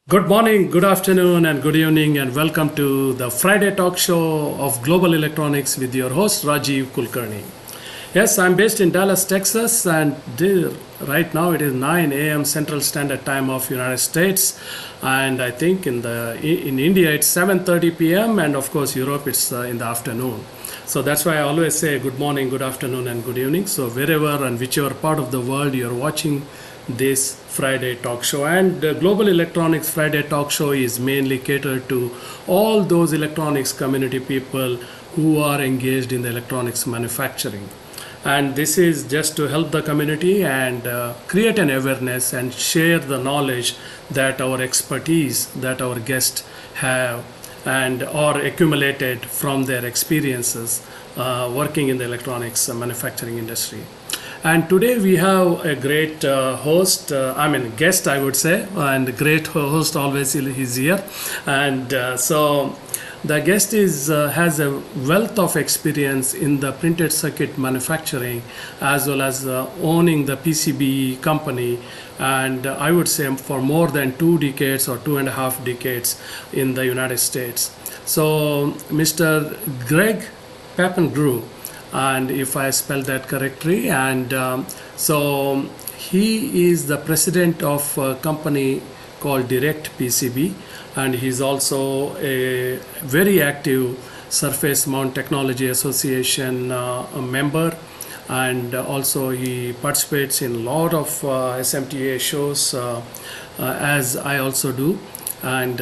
Good morning, good afternoon, and good evening, and welcome to the Friday talk show of Global Electronics with your host Rajiv Kulkarni. Yes, I'm based in Dallas, Texas, and right now it is 9 a.m. Central Standard Time of United States, and I think in India it's 7:30 p.m. and of course Europe it's in the afternoon. So that's why I always say good morning, good afternoon, and good evening. So wherever and whichever part of the world you're watching this Friday talk show. And Global Electronics Friday talk show is mainly catered to all those electronics community people who are engaged in the electronics manufacturing. And this is just to help the community and create an awareness and share the knowledge that our expertise that our guests have and are accumulated from their experiences working in the electronics manufacturing industry. And today we have a great guest, I would say, and great host always is here. And so the guest is has a wealth of experience in the printed circuit manufacturing as well as owning the PCB company. And I would say for more than 2 decades or 2.5 decades in the United States. So Mr. Greg Papandrew, and if I spell that correctly. And so he is the president of a company called Direct PCB, and he's also a very active Surface Mount Technology Association member, and also he participates in a lot of SMTA shows as I also do. And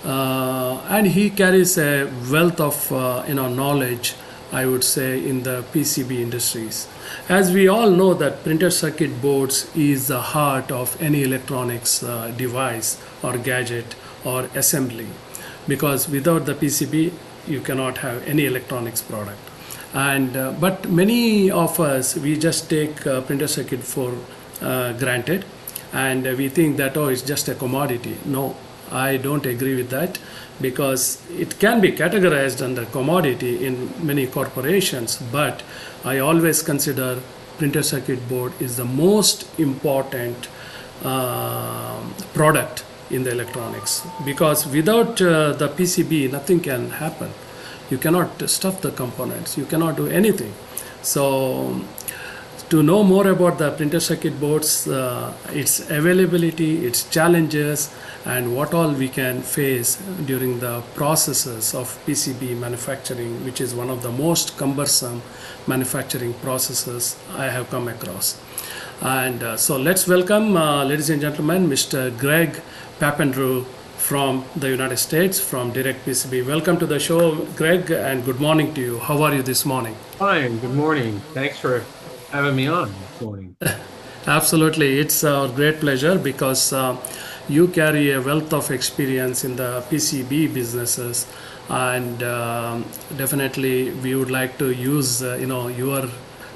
and he carries a wealth of knowledge, I would say, in the PCB industries. As we all know that printed circuit boards is the heart of any electronics device or gadget or assembly, because without the PCB you cannot have any electronics product. And but many of us, we just take printed circuit for granted, and we think that, oh, it's just a commodity. No, I don't agree with that, because it can be categorized under commodity in many corporations, but I always consider printed circuit board is the most important product in the electronics, because without the PCB nothing can happen. You cannot stuff the components, you cannot do anything. So to know more about the printed circuit boards, its availability, its challenges, and what all we can face during the processes of PCB manufacturing, which is one of the most cumbersome manufacturing processes I have come across. And so let's welcome, ladies and gentlemen, Mr. Greg Papandrew from the United States, from Direct PCB. Welcome to the show, Greg, and good morning to you. How are you this morning? Fine, good morning. Thanks for having me on this morning. Absolutely, it's a great pleasure, because you carry a wealth of experience in the PCB businesses, and definitely we would like to use your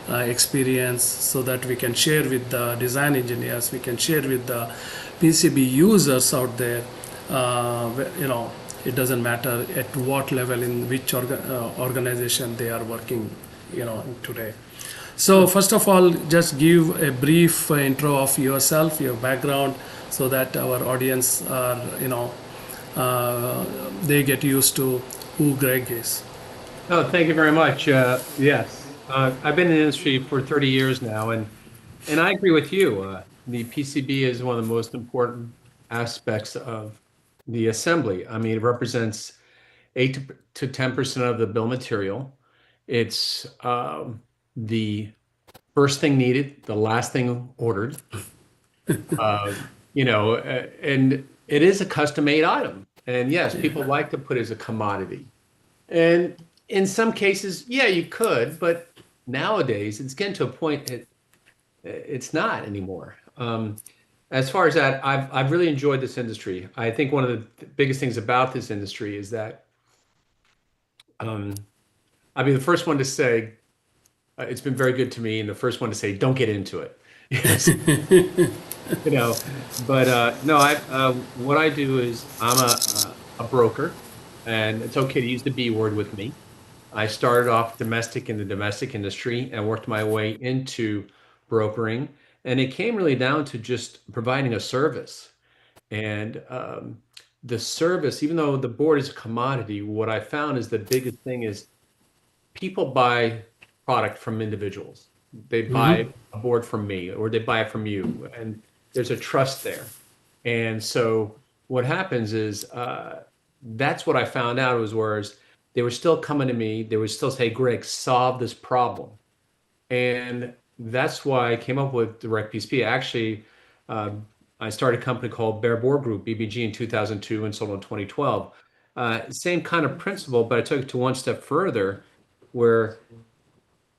experience so that we can share with the design engineers, we can share with the PCB users out there. It doesn't matter at what level, in which organization they are working, today. So first of all, just give a brief intro of yourself, your background, so that our audience are, they get used to who Greg is. Oh, thank you very much. Yes, I've been in the industry for 30 years now, and I agree with you. The PCB is one of the most important aspects of the assembly. I mean, it represents 8 to 10% of the bill of material. It's the first thing needed, the last thing ordered. And it is a custom-made item. And yes, people like to put it as a commodity. And in some cases, yeah, you could, but nowadays it's getting to a point it's not anymore. As far as that, I've really enjoyed this industry. I think one of the biggest things about this industry is that I'll be the first one to say it's been very good to me, and the first one to say don't get into it. Yes. But no, what I do is I'm a broker, and it's okay to use the B word with me. I started off domestic in the domestic industry and worked my way into brokering, and it came really down to just providing a service. And the service, even though the board is a commodity, what I found is the biggest thing is people buy product from individuals. They buy a board from me or they buy it from you, and there's a trust there. And so what happens is that's what I found out was whereas they were still coming to me, they would still say, Greg, solve this problem. And that's why I came up with Direct PCP. Actually, I started a company called Bear Board Group, BBG, in 2002 and sold in 2012. Same kind of principle, but I took it to one step further where,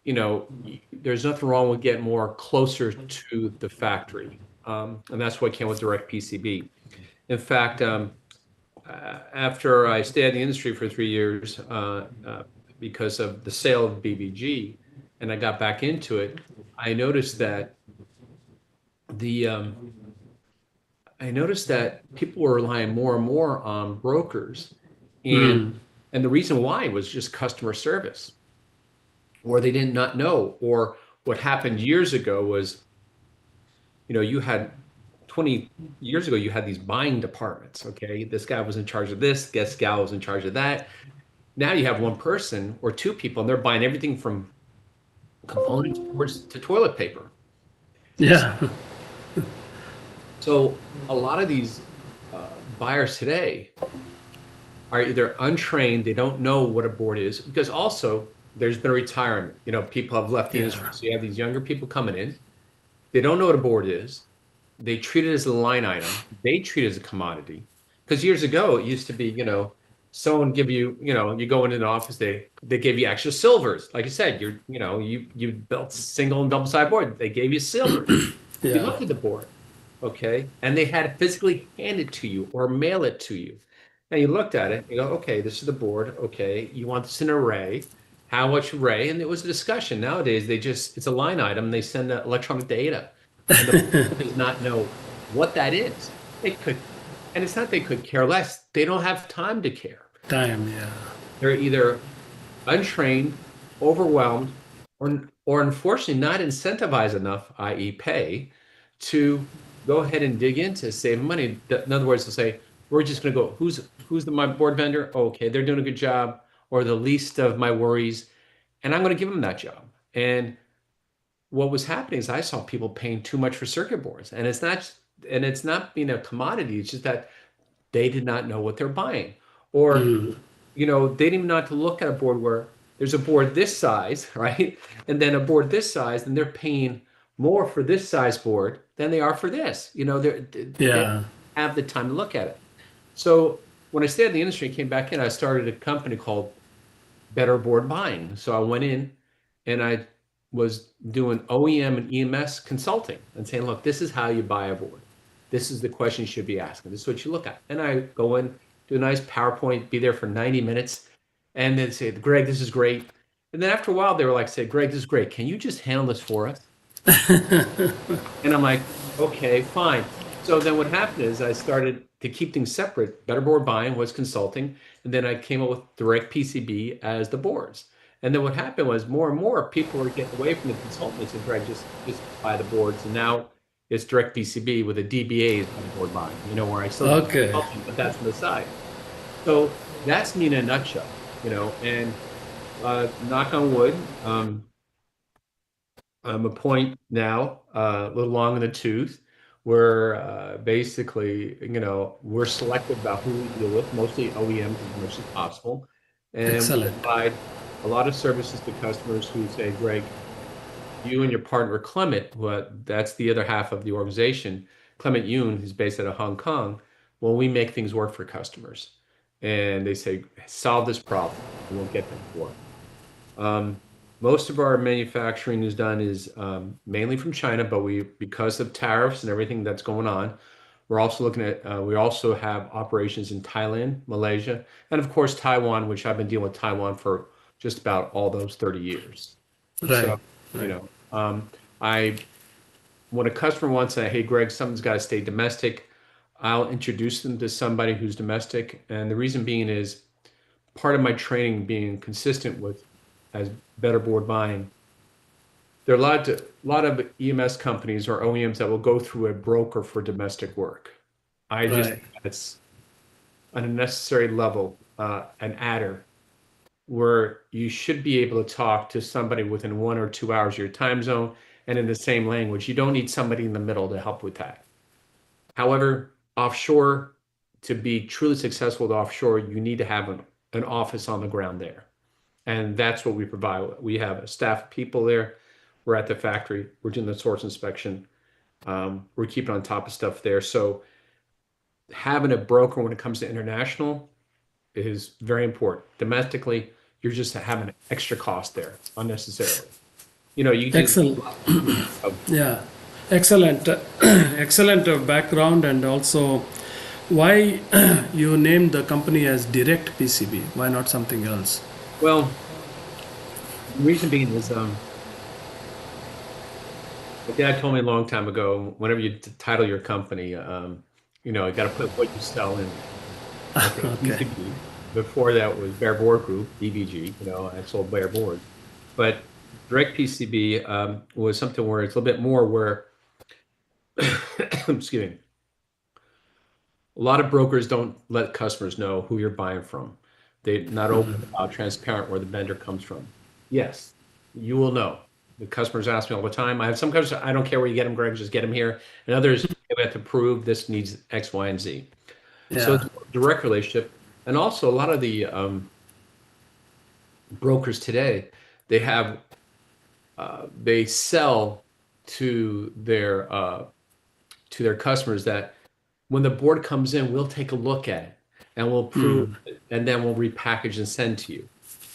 there's nothing wrong with getting more closer to the factory. And that's why I came with Direct PCB. In fact, after I stayed in the industry for 3 years because of the sale of BBG, and I got back into it, I noticed that the I noticed that people were relying more and more on brokers, and the reason why was just customer service, or they did not know, or what happened years ago was, you had 20 years ago, you had these buying departments. Okay, this guy was in charge of this gal was in charge of that. Now you have one person or two people, and they're buying everything from components boards to toilet paper. Yeah. So a lot of these buyers today are either untrained, they don't know what a board is, because also there's been a retirement. People have left the industry. So you have these younger people coming in. They don't know what a board is. They treat it as a line item. They treat it as a commodity. Because years ago, it used to be, someone give you, you go into an office, they gave you extra silvers. Like I said, you built single and double side board. They gave you silver. You looked at the board, okay, and they had to physically hand it to you or mail it to you. And you looked at it, you go, okay, this is the board. Okay, you want this in array. How much array? And it was a discussion. Nowadays, it's a line item. They send electronic data. And the board does not know what that is. And it's not they could care less. They don't have time to care. Yeah. They're either untrained, overwhelmed, or unfortunately not incentivized enough, i.e. pay, to go ahead and dig into save money. In other words, they'll say, we're just going to go, who's my board vendor? Okay, they're doing a good job, or the least of my worries, and I'm going to give them that job. And what was happening is I saw people paying too much for circuit boards, and it's not being a commodity. It's just that they did not know what they're buying, or they didn't even know how to look at a board where there's a board this size, right, and then a board this size, and they're paying more for this size board than they are for this. They don't have the time to look at it. So when I stayed in the industry and came back in, I started a company called Better Board Buying. So I went in and I was doing OEM and EMS consulting and saying, look, this is how you buy a board. This is the question you should be asking. This is what you look at. And I go in, do a nice PowerPoint, be there for 90 minutes, and then say, Greg, this is great. And then after a while, they were like, say, Greg, this is great. Can you just handle this for us? And I'm like, okay, fine. So then what happened is I started to keep things separate. Better Board Buying was consulting. And then I came up with Direct PCB as the boards. And then what happened was more and more people were getting away from the consultants and Greg, just buy the boards. And now it's Direct PCB with a DBA as the board buying, where I still consulting, but that's on the side. So that's me in a nutshell, and knock on wood, I'm a point now, a little long in the tooth, where basically, we're selective about who we deal with, mostly OEMs as much as possible. And we provide a lot of services to customers who say, Greg, you and your partner Clement, that's the other half of the organization, Clement Yoon, who's based out of Hong Kong, well, we make things work for customers. And they say, solve this problem, and we'll get them for it. Most of our manufacturing is mainly from China, but because of tariffs and everything that's going on, we're also looking at, we also have operations in Thailand, Malaysia, and of course, Taiwan, which I've been dealing with Taiwan for just about all those 30 years. Right. So, when a customer wants to say, hey, Greg, something's got to stay domestic, I'll introduce them to somebody who's domestic. And the reason being is part of my training being consistent with as Better Board Buying. There are a lot of EMS companies or OEMs that will go through a broker for domestic work. I just Right. think that's an unnecessary level, an adder, where you should be able to talk to somebody within 1 or 2 hours of your time zone and in the same language. You don't need somebody in the middle to help with that. However, offshore, to be truly successful with offshore, you need to have an office on the ground there. And that's what we provide. We have a staff of people there. We're at the factory. We're doing the source inspection. We're keeping on top of stuff there. So having a broker when it comes to international is very important. Domestically, you're just having an extra cost there unnecessarily. You do. Excellent. Yeah. Excellent. Excellent background, and also why you named the company as Direct PCB? Why not something else? Well, the reason being is my dad told me a long time ago, whenever you title your company, you got to put what you sell in. Okay, Okay. PCB. Before that was Bare Board Group, DBG. I sold bare board, but direct PCB was something where it's a little bit more where, excuse me, a lot of brokers don't let customers know who you're buying from. They're not open about transparent where the vendor comes from. Yes, you will know. The customers ask me all the time. I have some customers, I don't care where you get them, Greg, just get them here. And others, we have to prove this needs X, Y, and Z. So it's Yeah. a direct relationship. And also a lot of the brokers today, they have they sell to their customers that when the board comes in, we'll take a look at it and we'll prove it, and then we'll repackage and send to you.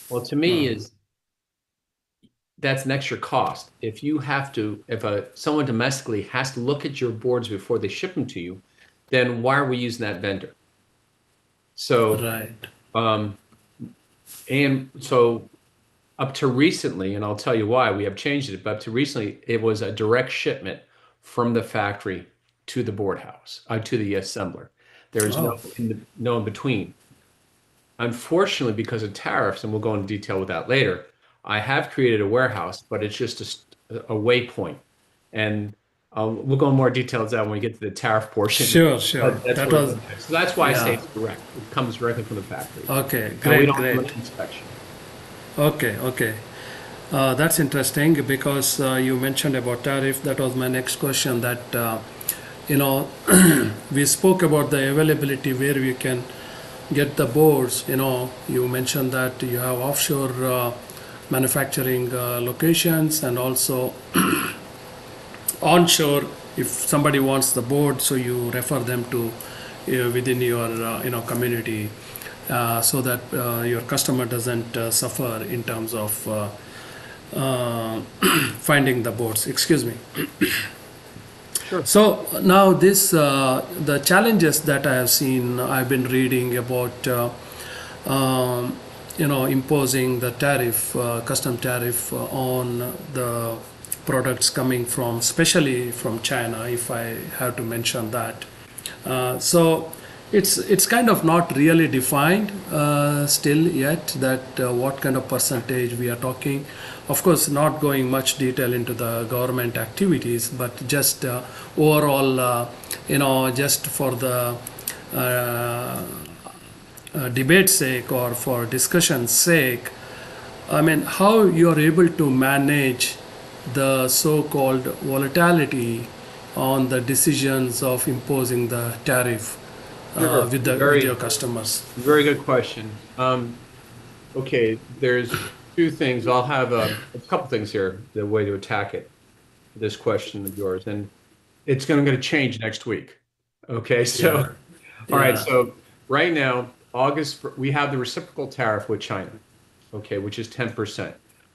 Well, to me is that's an extra cost. If you have to, if someone domestically has to look at your boards before they ship them to you, then why are we using that vendor? So, Right. um, and so up to recently, and I'll tell you why we have changed it, but up to recently, it was a direct shipment from the factory to the board house, to the assembler. There is Oh, no in between. Unfortunately, because of tariffs, and we'll go into detail with that later, I have created a warehouse, but it's just a waypoint. And we'll go in more details that when we get to the tariff portion. sure, sure. But that's That where was, so that's why I say yeah. it's direct. It comes directly from the factory. Okay, And we great, don't do great. an inspection. Okay, okay. That's interesting because you mentioned about tariff. That was my next question. That you know, we spoke about the availability where we can get the boards. You mentioned that you have offshore manufacturing locations and also onshore. If somebody wants the board, so you refer them to within your community, so that your customer doesn't suffer in terms of finding the boards. Excuse me. Sure. So now this the challenges that I have seen. I've been reading about imposing the tariff, custom tariff on the products coming from, especially from China. If I have to mention that, so it's kind of not really defined still yet that what kind of percentage we are talking. Of course, not going much detail into the government activities, but just overall, just for the debate's sake or for discussion's sake, I mean, how you are able to manage the so-called volatility on the decisions of imposing the tariff Sure. with your customers. Very good question. Okay, there's two things. I'll have a couple things here, the way to attack it, this question of yours. And it's going to change next week. Okay, so, Yeah, all right, yeah. so right now, we have the reciprocal tariff with China, okay, which is 10%.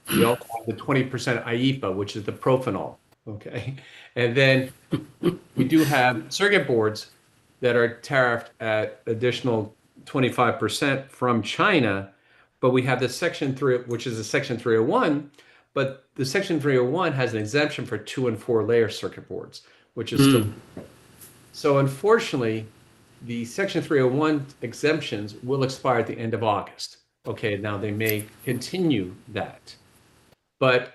We also have the 20% IEEPA, which is the propanol, okay? And then we do have circuit boards that are tariffed at additional 25% from China, but we have the Section 3, which is the Section 301, but the Section 301 has an exemption for 2 and 4 layer circuit boards, which is still. So unfortunately, the Section 301 exemptions will expire at the end of August. Okay, now they may continue that, but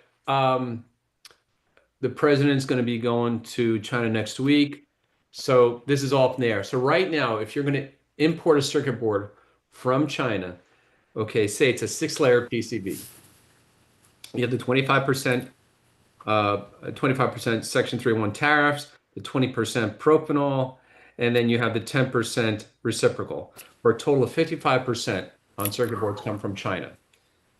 the president's going to be going to China next week. So this is all up in the air. So right now, if you're going to import a circuit board from China, okay, say it's a 6-layer PCB, you have the 25% Section 301 tariffs, the 20% propanol, and then you have the 10% reciprocal, for a total of 55% on circuit boards come from China.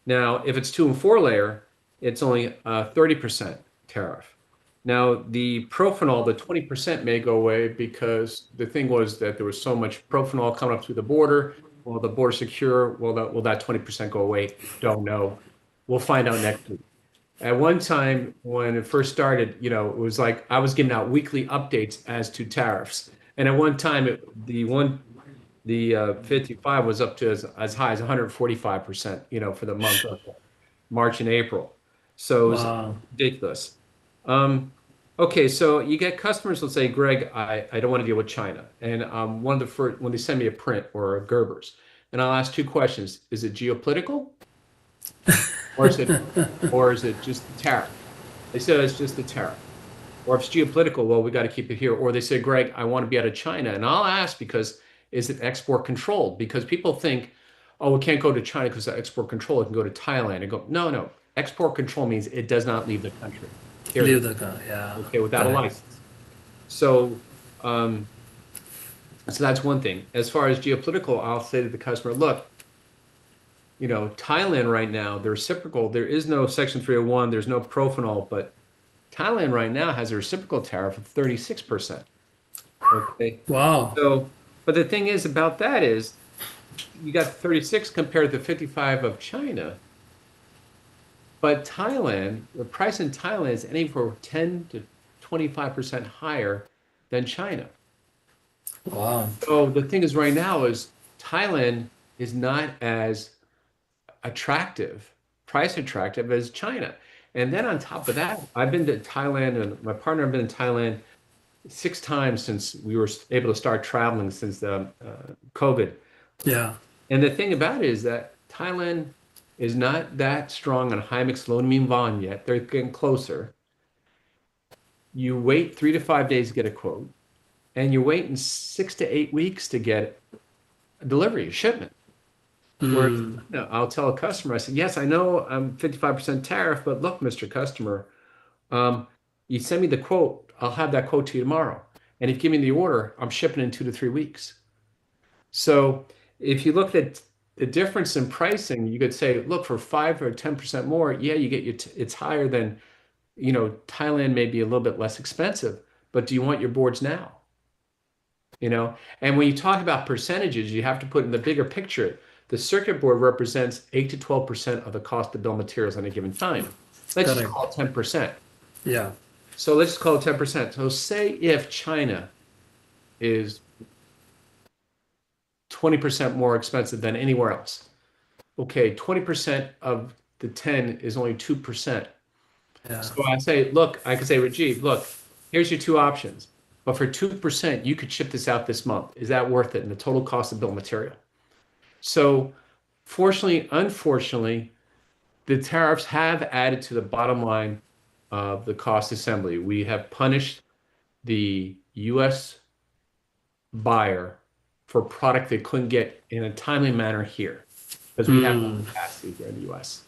Now, if it's 2 and 4-layer, it's only 30% tariff. Now, the propanol, the 20% may go away because the thing was that there was so much propanol coming up through the border. Will the border secure? Will that 20% go away? Don't know. We'll find out next week. At one time, when it first started, it was like I was giving out weekly updates as to tariffs. And at one time, the 55 was up to as high as 145%, for the month of March and April. So it was Wow. ridiculous. Okay, so you get customers will say, Greg, I don't want to deal with China. And one of the first, when they send me a print or a Gerber's, and I'll ask two questions. Is it geopolitical or is it just the tariff? They said it's just the tariff. Or if it's geopolitical, well, we got to keep it here. Or they say, Greg, I want to be out of China. And I'll ask because is it export controlled? Because people think, oh, we can't go to China because of export control. It can go to Thailand. And go, no, no. Export control means it does not leave the country. Leave Period. the car. Yeah. Okay, without a Correct. license. So, so that's one thing. As far as geopolitical, I'll say to the customer, look, Thailand right now, the reciprocal, there is no Section 301, there's no propanol, but Thailand right now has a reciprocal tariff of 36%. Okay. Wow. So, but the thing is about that is you got 36 compared to 55 of China. But Thailand, the price in Thailand is anywhere from 10 to 25% higher than China. Wow. So the thing is right now is Thailand is not as attractive, price attractive as China. And then on top of that, I've been to Thailand and my partner have been in Thailand 6 times since we were able to start traveling since the COVID. Yeah. And the thing about it is that Thailand is not that strong on high mix low to mean volume yet. They're getting closer. You wait 3 to 5 days to get a quote, and you're waiting 6 to 8 weeks to get a delivery, a shipment. Whereas, Mm. I'll tell a customer, I said, yes, I know I'm 55% tariff, but look, Mr. Customer, you send me the quote, I'll have that quote to you tomorrow. And if you give me the order, I'm shipping in 2 to 3 weeks. So if you look at the difference in pricing, you could say, look, for 5 or 10% more, yeah, you get it's higher than, Thailand may be a little bit less expensive, but do you want your boards now? And when you talk about percentages, you have to put in the bigger picture. The circuit board represents 8 to 12% of the cost of bill of materials on a given time. Let's just Correct. call it 10%. Yeah. So let's just call it 10%. So say if China is 20% more expensive than anywhere else. Okay, 20% of the 10 is only 2%. Yeah. So I say, look, I could say, Rajiv, look, here's your two options. But for 2%, you could ship this out this month. Is that worth it? And the total cost of bill of material. So fortunately, unfortunately, the tariffs have added to the bottom line of the cost assembly. We have punished the U.S. buyer for product they couldn't get in a timely manner here because we have no Mm. capacity here in the U.S.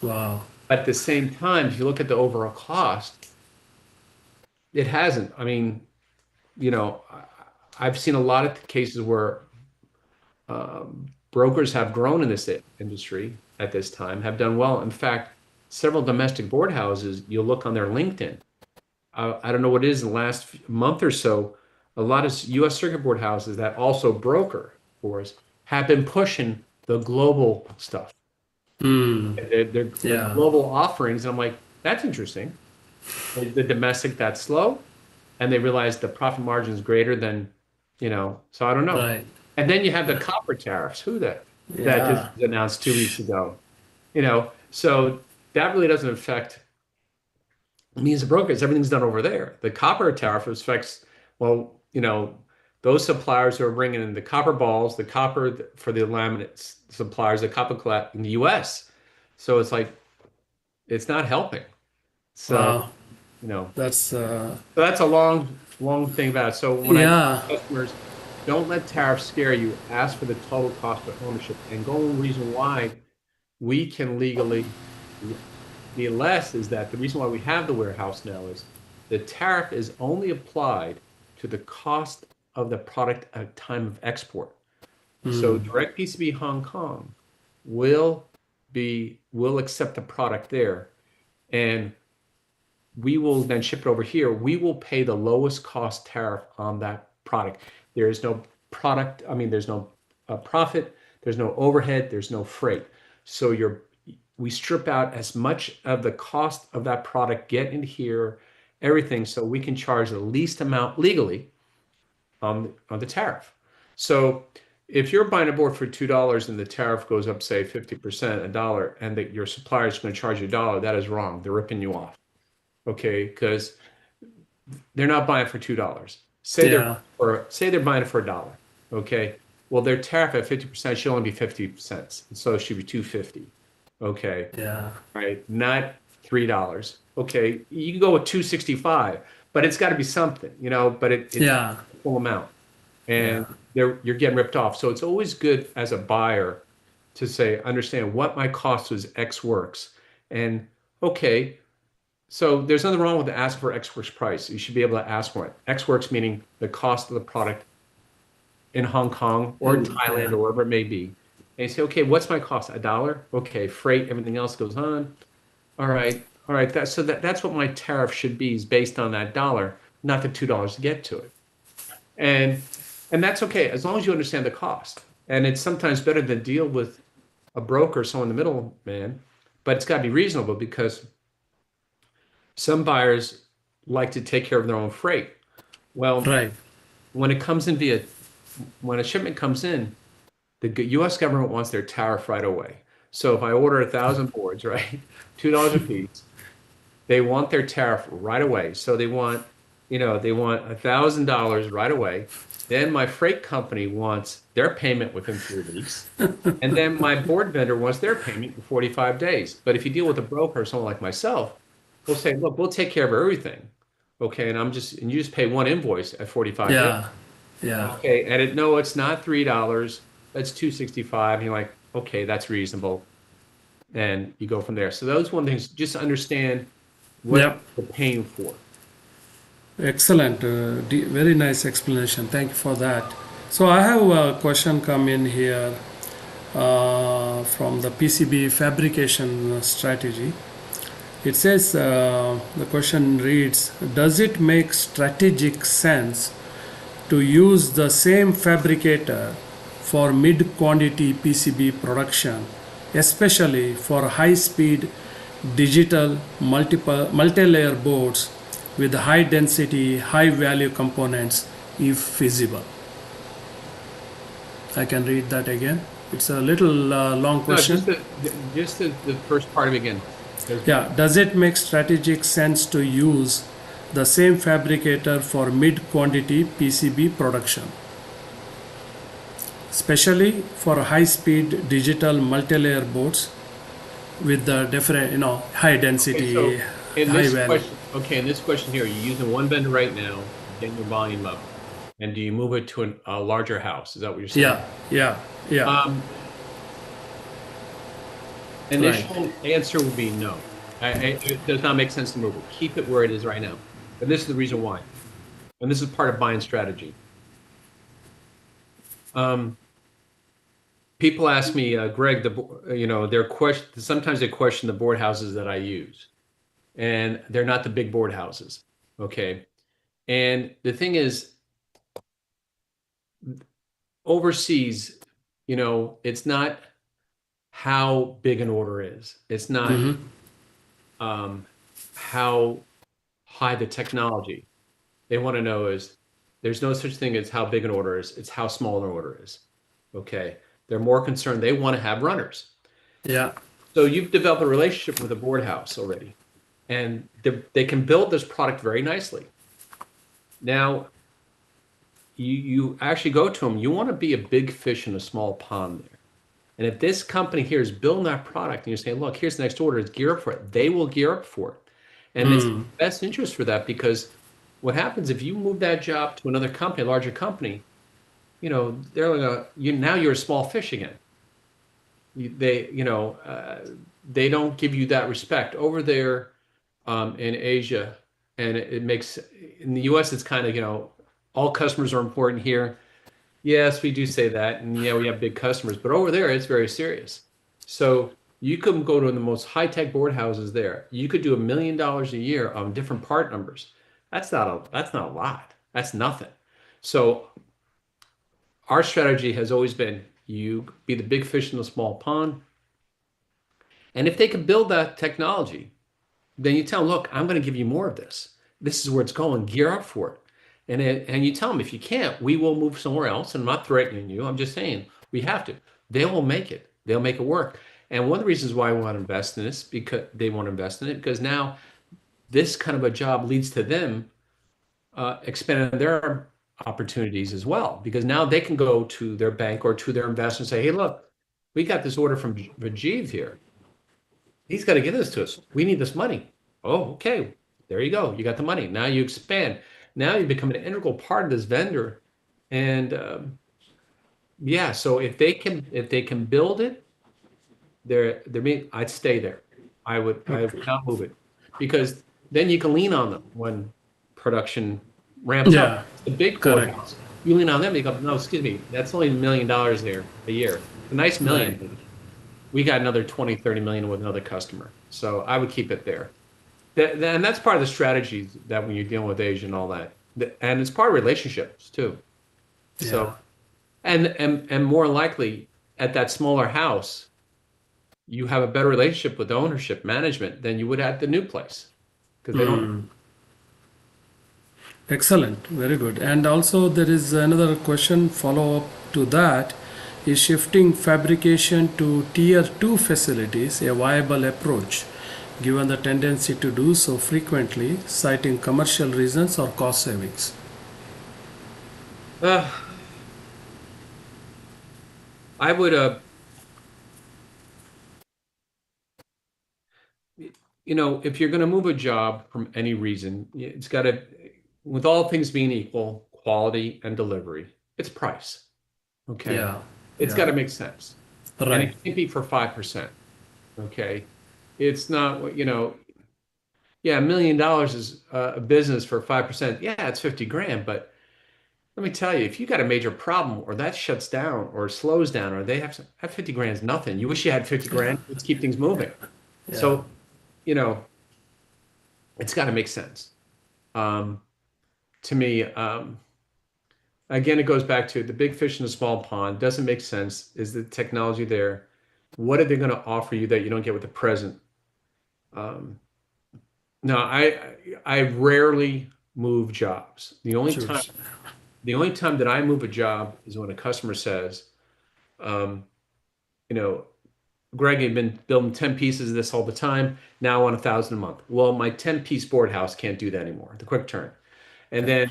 Wow. But at the same time, if you look at the overall cost, it hasn't. I mean, I've seen a lot of cases where brokers have grown in this industry at this time, have done well. In fact, several domestic board houses, you'll look on their LinkedIn. I don't know what it is in the last month or so, a lot of US circuit board houses that also broker boards have been pushing the global stuff. Mm. They're Yeah. global offerings. And I'm like, that's interesting. The domestic, that's slow. And they realize the profit margin is greater than, so I don't know. Right. And then you have the copper tariffs. That just Yeah. was announced 2 weeks ago. So that really doesn't affect me as a broker, because everything's done over there. The copper tariff affects, well, those suppliers who are bringing in the copper balls, the copper for the laminate suppliers, the copper in the U.S. So it's like it's not helping. So Wow. you know, That's so that's a long long thing about it. So when I tell Yeah, customers, don't let tariffs scare you, ask for the total cost of ownership. And the only reason why we can legally be less is that the reason why we have the warehouse now is the tariff is only applied to the cost of the product at time of export. So direct PCB Hong Kong will will accept the product there, and we will then ship it over here. We will pay the lowest cost tariff on that product. There is no product, I mean, there's no profit, there's no overhead, there's no freight. So we strip out as much of the cost of that product, get in here, everything, so we can charge the least amount legally on the tariff. So if you're buying a board for $2 and the tariff goes up, say 50%, a dollar, and that your supplier is going to charge you a dollar, that is wrong. They're ripping you off. Okay, because they're not buying for $2. yeah, Say they're buying it for a dollar. Okay, well their tariff at 50% should only be 50 cents, so it should be 2.50. Okay, yeah, right, not $3. Okay, you can go with 2.65, but it's got to be something, But it's yeah, the full amount, yeah, and you're getting ripped off. So it's always good as a buyer to say, understand what my cost was X works, and okay. So there's nothing wrong with the ask for X works price. You should be able to ask for it. X works meaning the cost of the product in Hong Kong or in Thailand yeah, or wherever it may be. And you say, okay, what's my cost? A dollar? Okay, freight, everything else goes on. All right, all right. That's what my tariff should be, is based on that dollar, not the $2 to get to it. And and that's okay as long as you understand the cost. And it's sometimes better to deal with a broker, someone in the middle, man, but it's got to be reasonable because some buyers like to take care of their own freight. Well, right. when it comes in when a shipment comes in, the U.S. government wants their tariff right away. So if I order 1,000 boards, right, $2 a piece, they want their tariff right away. So they want $1,000 right away. Then my freight company wants their payment within 3 weeks. And then my board vendor wants their payment in 45 days. But if you deal with a broker or someone like myself, we'll say, look, we'll take care of everything. Okay, and you just pay one invoice at 45 days. Yeah, yeah, Okay, and no, it's not $3. That's 265. And you're like, okay, that's reasonable. And you go from there. So those one things, just understand what yep. you're paying for. Excellent. Very nice explanation. Thank you for that. So I have a question come in here from the PCB fabrication strategy. It says the question reads: does it make strategic sense to use the same fabricator for mid-quantity PCB production, especially for high-speed digital multi-layer boards with high density, high value components if feasible? I can read that again. It's a little long No, question. just the first part of it again. Yeah, does it make strategic sense to use the same fabricator for mid-quantity PCB production, especially for high-speed digital multi-layer boards with the different, high Okay, density, so high value? in this question here, you're using one vendor right now, getting your volume up, and do you move it to a larger house? Is that what you're saying? Yeah, yeah, yeah. Um, Right. Initial answer would be no. It does not make sense to move it. Keep it where it is right now. And this is the reason why. And this is part of buying strategy. People ask me, Greg, sometimes they question the board houses that I use, and they're not the big board houses. Okay. And the thing is, overseas, it's not how big an order is. It's not how high the technology. They want to know is there's no such thing as how big an order is. It's how small an order is. Okay. They're more concerned. They want to have runners. Yeah, So you've developed a relationship with a board house already, and they can build this product very nicely. Now, you actually go to them. You want to be a big fish in a small pond there. And if this company here is building that product and you're saying, look, here's the next order, it's gear up for it, they will gear up for it. And it's best interest for that because what happens if you move that job to another company, a larger company, they're gonna, now you're a small fish again. They don't give you that respect over there in Asia, and it makes in the U.S. it's kind of all customers are important here. Yes, we do say that, and yeah, we have big customers, but over there it's very serious. So you could go to the most high-tech board houses there. You could do $1 million a year on different part numbers. That's not a lot. That's nothing. So our strategy has always been you be the big fish in the small pond. And if they can build that technology, then you tell them, look, I'm going to give you more of this. This is where it's going. Gear up for it. And you tell them, if you can't, we will move somewhere else. And I'm not threatening you. I'm just saying we have to. They will make it. They'll make it work. And one of the reasons why I want to invest in this, because they want to invest in it, because now this kind of a job leads to them expanding their opportunities as well. Because now they can go to their bank or to their investor and say, hey, look, we got this order from Rajiv here. He's got to give this to us. We need this money. Oh, okay. There you go. You got the money. Now you expand. Now you become an integral part of this vendor. And yeah, so if they can build it, I'd stay there. I would not move it because then you can lean on them when production ramps up. Yeah, The big correct. courthouse, you lean on them. They go, no, excuse me, that's only $1 million there a year. A nice Right. million. We got another 20, 30 million with another customer. So I would keep it there. And that's part of the strategies that when you're dealing with Asia and all that. And it's part of relationships too. Yeah. So, and more likely at that smaller house, you have a better relationship with the ownership management than you would at the new place because they don't. Excellent. Very good. And also, there is another question follow up to that. Is shifting fabrication to tier 2 facilities a viable approach, given the tendency to do so frequently, citing commercial reasons or cost savings? Uh, I would, if you're going to move a job from any reason, it's got to, with all things being equal, quality and delivery, it's price. Okay. Yeah. It's got Yeah. to make sense. And Right. it can't be for 5%. Okay. It's not, yeah, $1 million is a business for 5%. Yeah, it's 50 grand. But let me tell you, if you got a major problem or that shuts down or slows down or they have 50 grand is nothing. You wish you had 50 grand. Let's keep things moving. Yeah. So, you know, it's got to make sense. Um, to me, again, it goes back to the big fish in a small pond. Doesn't make sense. Is the technology there? What are they going to offer you that you don't get with the present? Um, no, I rarely move jobs. The only Sure. time the only time that I move a job is when a customer says, um, you know, Greg, you've been building 10 pieces of this all the time. Now I want 1,000 a month. Well, my 10-piece board house can't do that anymore. The quick turn. And Yeah. then,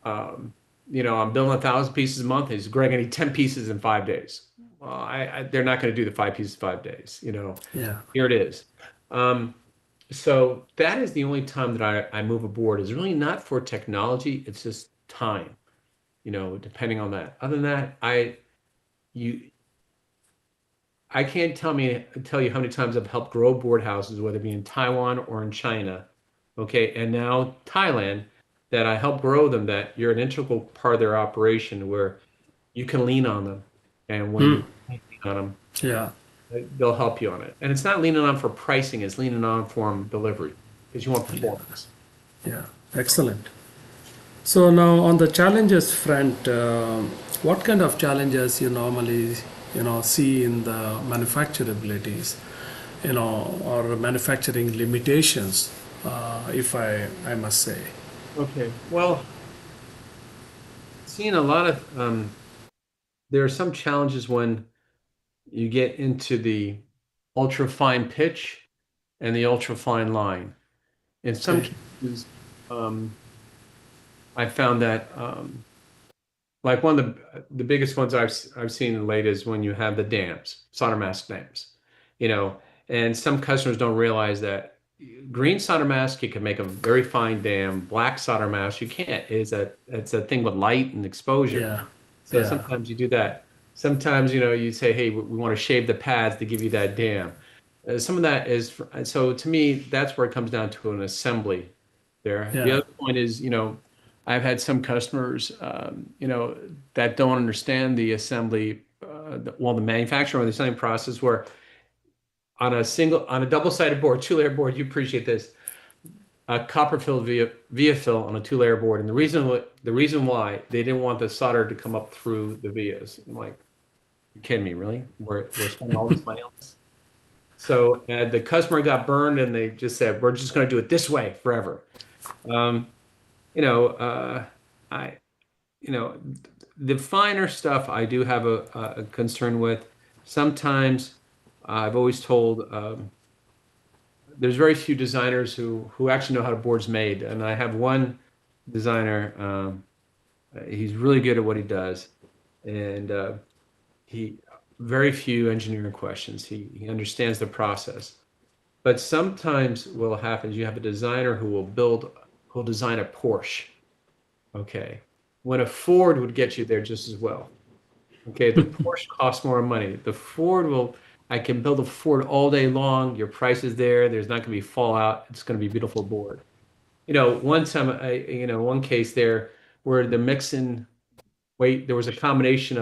um, I'm building 1,000 pieces a month. He's Greg, I need 10 pieces in 5 days. Well, they're not going to do the 5 pieces 5 days. Yeah. Here it is. Um, so that is the only time that I move a board is really not for technology. It's just time, depending on that. Other than that, you I can't tell you how many times I've helped grow board houses, whether it be in Taiwan or in China, okay, and now Thailand, that I help grow them, that you're an integral part of their operation where you can lean on them. And when you lean on them, Yeah. they'll help you on it. And it's not leaning on for pricing, it's leaning on for delivery because you want performance. Yeah. Excellent. So now on the challenges front, what kind of challenges you normally see in the manufacturabilities, or manufacturing limitations, if I must say. Okay. Well, seeing a lot of, there are some challenges when you get into the ultra fine pitch and the ultra fine line. In some Okay. cases, I found that like one of the biggest ones I've seen late is when you have the dams, solder mask dams, you know, and some customers don't realize that green solder mask, you can make a very fine dam. Black solder mask, you can't. It's a thing with light and exposure. Yeah. So Yeah. sometimes you do that. Sometimes, you say, hey, we want to shave the pads to give you that dam. Some of that is, so to me, that's where it comes down to an assembly there. The Yeah. other point is, I've had some customers, that don't understand the assembly, the manufacturing or the assembly process where on a double-sided board, two-layer board, you appreciate this, a copper filled via fill on a two-layer board. And the reason why they didn't want the solder to come up through the vias. I'm like, you kidding me, really? We're spending all this money on this. So the customer got burned, and they just said, "We're just going to do it this way forever." Um, you know, I, the finer stuff I do have a concern with. Sometimes I've always told there's very few designers who actually know how the board's made, and I have one designer. He's really good at what he does, and he very few engineering questions. He understands the process. But sometimes what will happen is you have a designer who'll design a Porsche. Okay. When a Ford would get you there just as well. Okay, the Porsche costs more money. I can build a Ford all day long. Your price is there. There's not going to be fallout. It's going to be a beautiful board. One time, one case there where the mixing weight, there was a combination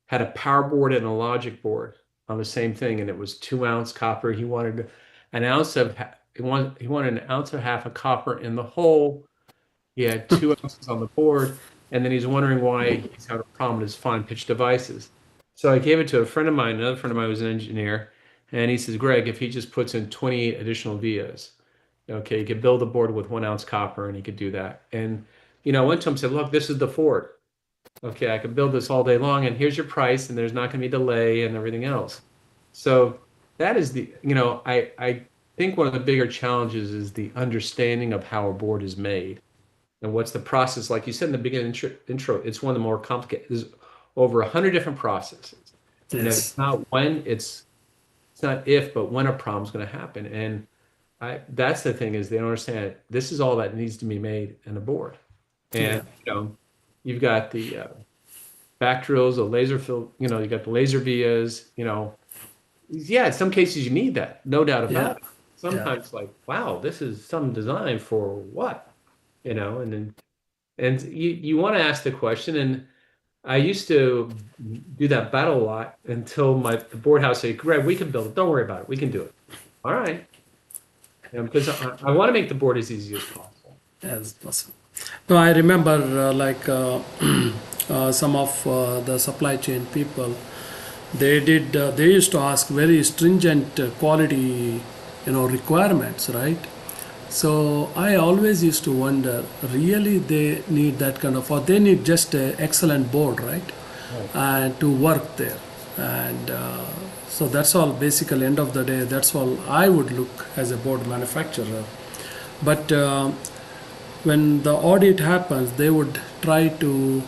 had a power board and a logic board on the same thing, and it was 2-ounce copper. He wanted an ounce of he wanted an ounce and a half of copper in the hole. He had 2 ounces on the board, and then he's wondering why he's had a problem with his fine pitch devices. So I gave it to a friend of mine. Another friend of mine was an engineer, and he says, Greg, if he just puts in 28 additional vias, okay, he could build a board with 1-ounce copper, and he could do that. And I went to him and said, look, this is the Ford. Okay, I could build this all day long, and here's your price, and there's not going to be delay and everything else. So that is I think one of the bigger challenges is the understanding of how a board is made and what's the process. Like you said in the beginning intro, it's one of the more complicated. There's over 100 different processes. Yes. And it's not it's not if, but when a problem's going to happen. And that's the thing is they don't understand this is all that needs to be made in a board. And you've got the back drills, the laser fill, you got the laser vias, in some cases you need that, no doubt about it. Sometimes like, wow, this is some design for what, and you want to ask the question. And I used to do that battle a lot until the board house said, Greg, we can build it. Don't worry about it. We can do it. All right. Because I want to make the board as easy as possible. As possible. No, I remember some of the supply chain people, they used to ask very stringent quality, requirements, right? So I always used to wonder, really they need that kind of, or they need just an excellent board, right? And to work there. And so that's all basically, end of the day, that's all I would look as a board manufacturer. But when the audit happens, they would try to,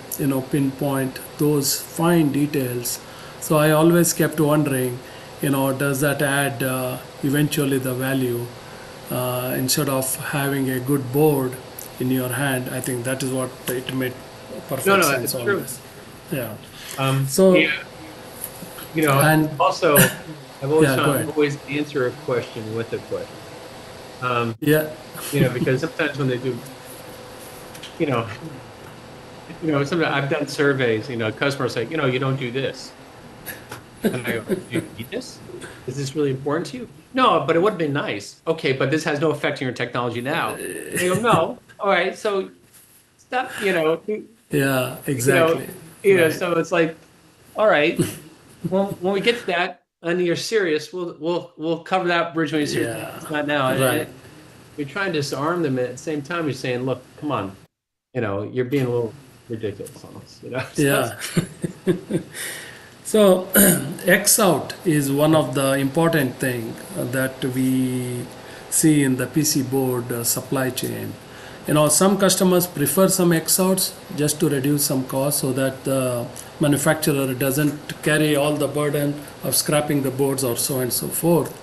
pinpoint those fine details. So I always kept wondering, does that add eventually the value instead of having a good board in your hand? I think that is what it made perfect sense always. True. Yeah. So, and also, I've always answer a question with a question. Because sometimes when they do, sometimes I've done surveys, customers say, you don't do this. And I go, do you need this? Is this really important to you? No, but it would have been nice. Okay, but this has no effect on your technology now. They go, no. All right, so stop, Yeah, exactly. Right. So it's like, all right, when we get to that and you're serious, we'll cover that bridge when you're serious. Yeah. It's not now. Right. You're trying to disarm them at the same time. You're saying, look, come on, you're being a little ridiculous on us. Yeah. So X out is one of the important thing that we see in the PC board supply chain. Some customers prefer some X outs just to reduce some cost so that the manufacturer doesn't carry all the burden of scrapping the boards or so and so forth.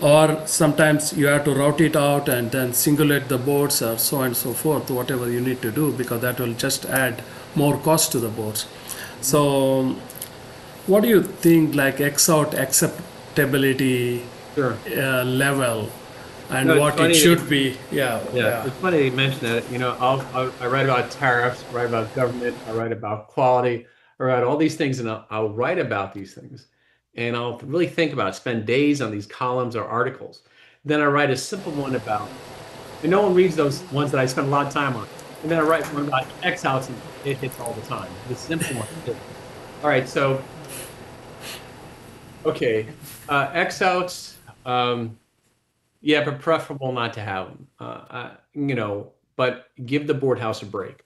or sometimes you have to route it out and then singulate the boards or so on and so forth, whatever you need to do, because that will just add more cost to the boards. So what do you think, like X out acceptability Sure. level No, and it's what it funny. should be? Yeah, Yeah, yeah. it's funny you mention that. I write about tariffs, I write about government, I write about quality, I write all these things, and I'll write about these things, and I'll really think about it, spend days on these columns or articles. Then I write a simple one about, and no one reads those ones that I spend a lot of time on. And then I write one about X outs, and it hits all the time. The simple one. All right, so okay, X outs. Yeah, but preferable not to have them. But give the board house a break.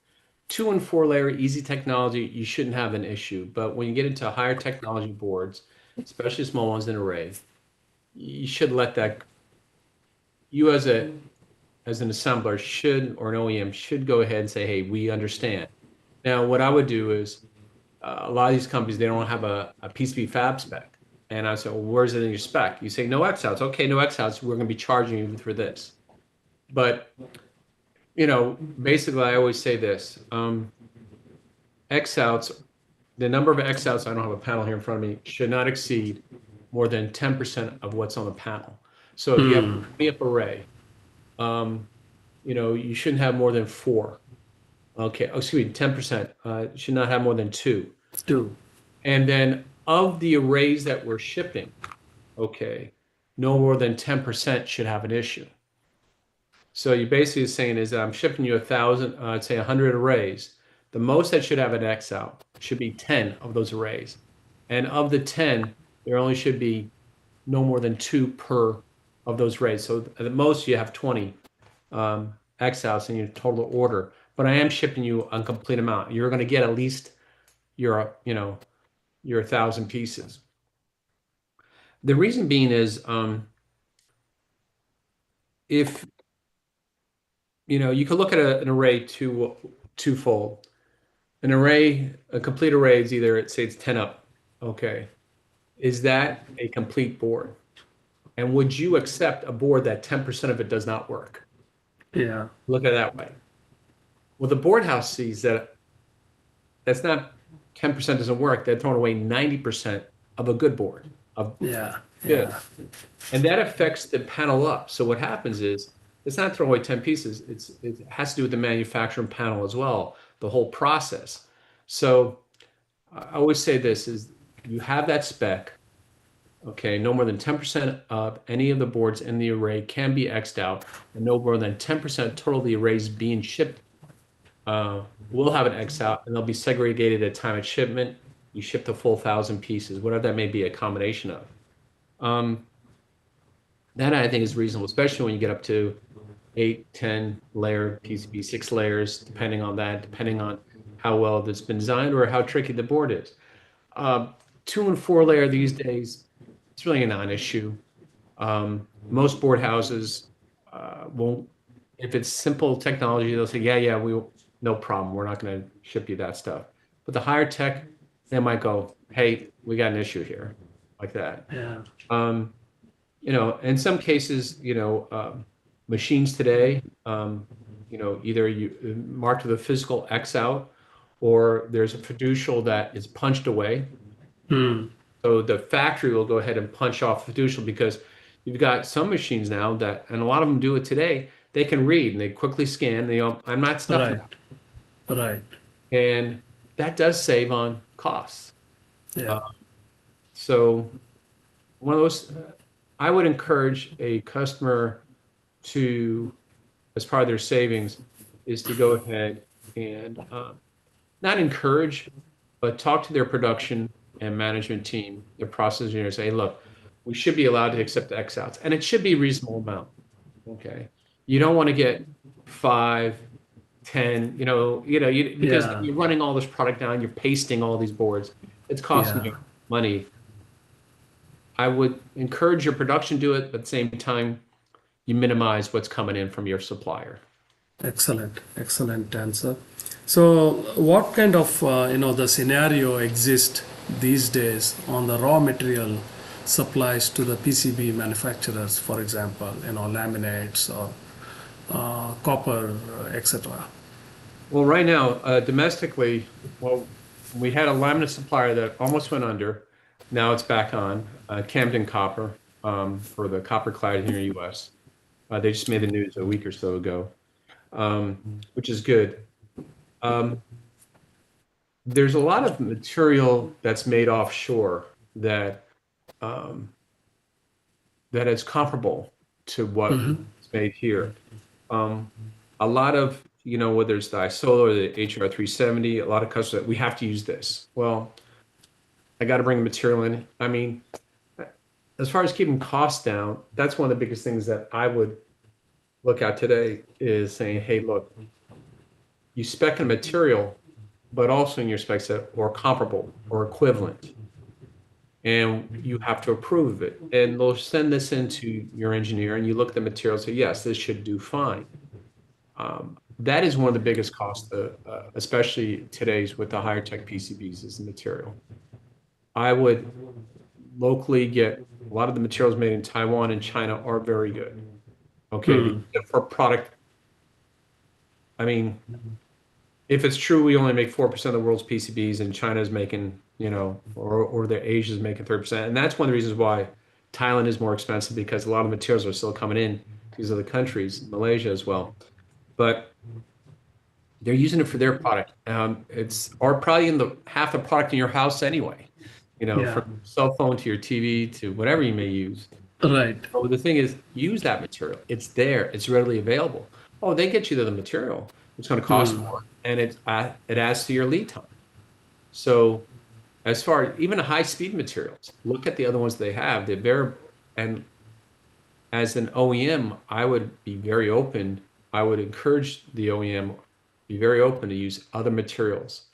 2 and 4 layer easy technology, you shouldn't have an issue. But when you get into higher technology boards, especially small ones in array, you should let that. You as an assembler should, or an OEM should go ahead and say, hey, we understand. Now, what I would do is a lot of these companies, they don't have a PCB fab spec. And I said, well, where's it in your spec? You say, no X outs. Okay, no X outs. We're going to be charging you for this. But, basically, I always say this. X outs, the number of X outs, I don't have a panel here in front of me, should not exceed more than 10% of what's on the panel. So if you have a 20-up array, you shouldn't have more than 4. Okay, excuse me, 10%. You should not have more than 2. Do. And then of the arrays that we're shipping, okay, no more than 10% should have an issue. So you're basically saying is that I'm shipping you 1,000, I'd say 100 arrays. The most that should have an X out should be 10 of those arrays. And of the 10, there only should be no more than 2 per of those arrays. So at the most you have 20 X outs in your total order. But I am shipping you a complete amount. You're going to get at least your 1,000 pieces. The reason being is if you could look at an array twofold. An array, a complete array is either, say it's 10 up. Okay. Is that a complete board? And would you accept a board that 10% of it does not work? Yeah. Look at it that way. Well, the board house sees that that's not 10% doesn't work. They're throwing away 90% of a good board. Yeah. Good. Yeah. And that affects the panel up. So what happens is it's not throwing away 10 pieces. It has to do with the manufacturing panel as well, the whole process. So I always say this is you have that spec. Okay, no more than 10% of any of the boards in the array can be X'd out, and no more than 10% total of the arrays being shipped will have an X out, and they'll be segregated at time of shipment. You ship the full 1,000 pieces, whatever that may be a combination of. That I think is reasonable, especially when you get up to 8, 10 layer PCB, 6 layers, depending on that, depending on how well it's been designed or how tricky the board is. 2 and 4 layer these days, it's really a non-issue. Most board houses won't, if it's simple technology, they'll say, yeah, no problem. We're not going to ship you that stuff. But the higher tech, they might go, hey, we got an issue here, like that. Yeah. In some cases, machines today, either you marked with a physical X out, or there's a fiducial that is punched away. So the factory will go ahead and punch off fiducial because you've got some machines now that, and a lot of them do it today, they can read and they quickly scan. I'm not stuffing. Right. And that does save on costs. Yeah. So one of those, I would encourage a customer to, as part of their savings, is to go ahead and not encourage, but talk to their production and management team, their process engineers, say, hey, look, we should be allowed to accept X outs, and it should be a reasonable amount. Okay, you don't want to get 5, 10, because you're running all this product down, you're pasting all these boards, it's costing you money. I would encourage your production to do it, but at the same time, you minimize what's coming in from your supplier. Excellent answer. So what kind of the scenario exists these days on the raw material supplies to the PCB manufacturers, for example, laminates or copper, etc. Well, right now, domestically, well, we had a laminate supplier that almost went under. Now it's back on, Camden Copper, for the copper clad here in the U.S. They just made the news a week or so ago, which is good. Um, there's a lot of material that's made offshore that um, that is comparable to what is made here. Um, a lot of, whether it's the iSolar or the HR370, a lot of customers that we have to use this. Well, I got to bring the material in. I mean, as far as keeping costs down, that's one of the biggest things that I would look at today is saying, hey, look, you spec a material, but also in your specs that are comparable or equivalent. And you have to approve it. And they'll send this into your engineer, and you look at the material and say, yes, this should do fine. That is one of the biggest costs, especially today's with the higher tech PCBs, is the material. I would locally get a lot of the materials made in Taiwan and China are very good. Okay, for product, I mean, if it's true we only make 4% of the world's PCBs and China's making, or the Asia's making 30%, and that's one of the reasons why Thailand is more expensive, because a lot of materials are still coming in these other countries, Malaysia as well. But they're using it for their product. It's or probably in the half the product in your house anyway. From cell phone to your TV to whatever you may use. Right. But the thing is, use that material. It's there. It's readily available. Oh, they get you the material. It's going to cost more, and it adds to your lead time. So, as far as even high speed materials, look at the other ones they have. They're very, and as an OEM, I would be very open. I would encourage the OEM be very open to use other materials.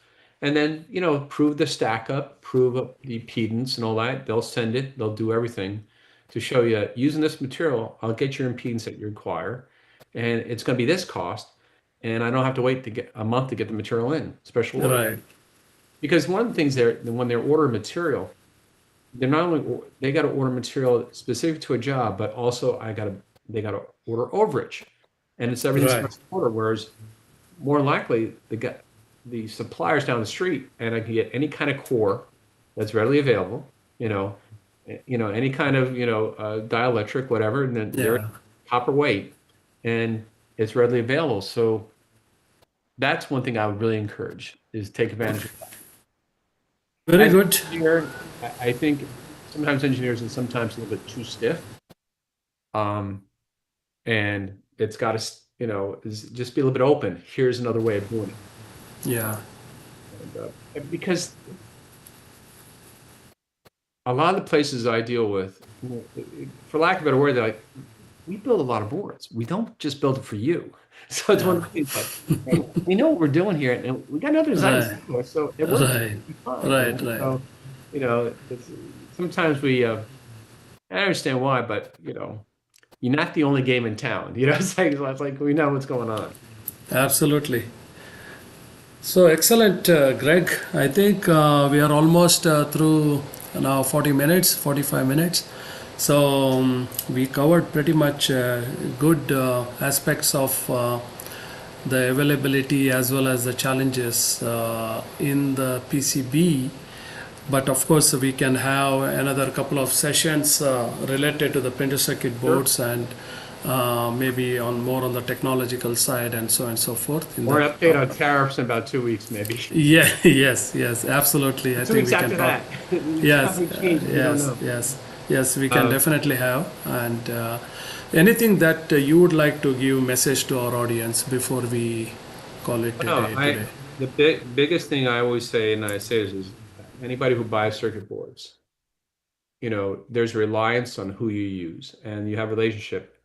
And then, prove the stack up, prove up the impedance and all that. They'll send it, they'll do everything to show you, using this material, I'll get your impedance that you require. And it's going to be this cost. And I don't have to wait to get a month to get the material in, special order. Right. Because one of the things when they're ordering material, they're not only, they got to order material specific to a job, but also they got to order overage. And it's everything Right. special order, whereas more likely the suppliers down the street, and I can get any kind of core that's readily available, any kind of, dielectric, whatever, and then they're copper weight, and it's readily available. So that's one thing I would really encourage, is take advantage of that. Very As an good. engineer, I think sometimes engineers are sometimes a little bit too stiff. And it's got to, just be a little bit open. Here's another way of doing it. Yeah. Because a lot of the places I deal with, for lack of a better word, they're like, we build a lot of boards. We don't just build it for you. So it's one of the things like, hey, we know what we're doing here, and we got another design for, so it works. Right. Fine. Right. So, sometimes I understand why, but you're not the only game in town. It's like we know what's going on. Absolutely. So excellent, Greg. I think we are almost through now 40 minutes, 45 minutes. So we covered pretty much good aspects of the availability as well as the challenges in the PCB. But of course, we can have another couple of sessions related to the printed circuit boards and maybe more on the technological side and so on and so forth. Or an update on tariffs in about 2 weeks, maybe. Yeah, yes, absolutely. I 2 think weeks we can after talk. that. Yes, yes, we can definitely have. And anything that you would like to give message to our audience before we call it a day today? The biggest thing I always say, and I say is anybody who buys circuit boards, there's reliance on who you use, and you have a relationship,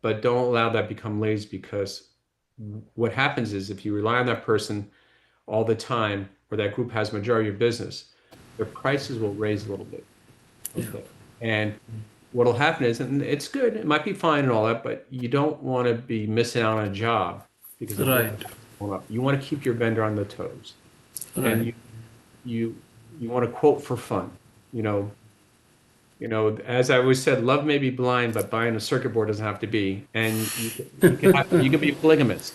but don't allow that become lazy, because what happens is if you rely on that person all the time, or that group has majority of your business, their prices will raise a little bit. Okay. Yeah. And what'll happen is, and it's good, it might be fine and all that, but you don't want to be missing out on a job because of you want to keep your vendor on the toes. Right. And you want to quote for fun. As I always said, love may be blind, but buying a circuit board doesn't have to be. And you can be polygamous.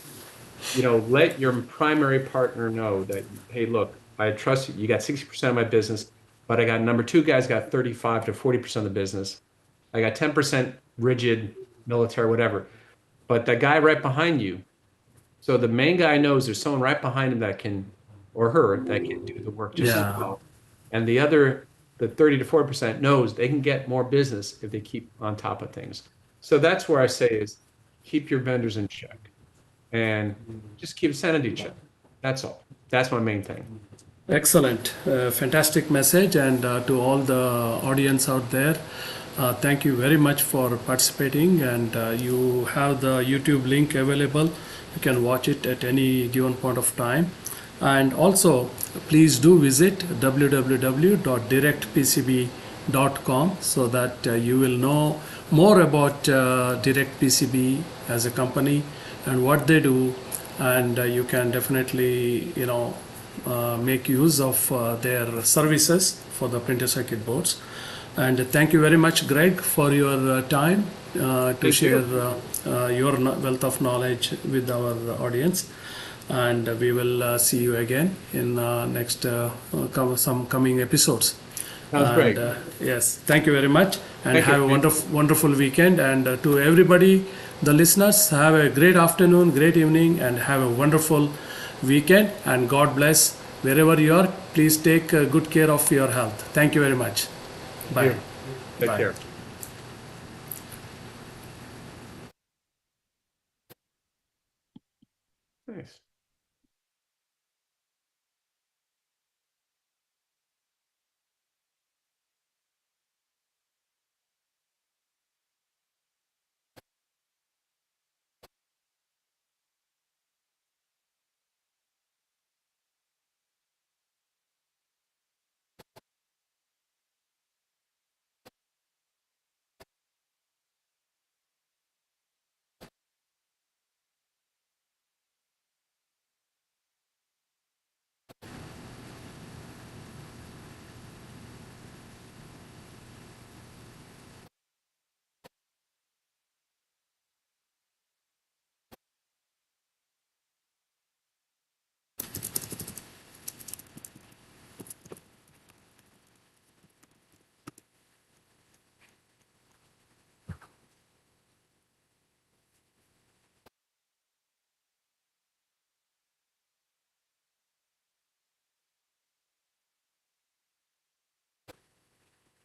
Let your primary partner know that, hey, look, I trust you. You got 60% of my business, but I got number two guy's got 35 to 40% of the business. I got 10% rigid military, whatever. But that guy right behind you, so the main guy knows there's someone right behind him that can, or her, that can do the work just as Yeah. well. And the 30 to 40% knows they can get more business if they keep on top of things. So that's where I say is keep your vendors in check and just keep a sanity check. That's all. That's my main thing. Excellent. Fantastic message. And to all the audience out there, thank you very much for participating. And you have the YouTube link available. You can watch it at any given point of time. And also, please do visit www.directpcb.com so that you will know more about Direct PCB as a company and what they do. And you can definitely, make use of their services for the printed circuit boards. And thank you very much, Greg, for your time to Thank share you. your wealth of knowledge with our audience. And we will see you again in next some coming episodes. Sounds And great. yes, thank you very much, and Thank have a you. wonderful weekend. And to everybody, the listeners, have a great afternoon, great evening, and have a wonderful weekend. And God bless wherever you are. Please take good care of your health. Thank you very much. Thank Bye. you. Take Bye. care. Nice.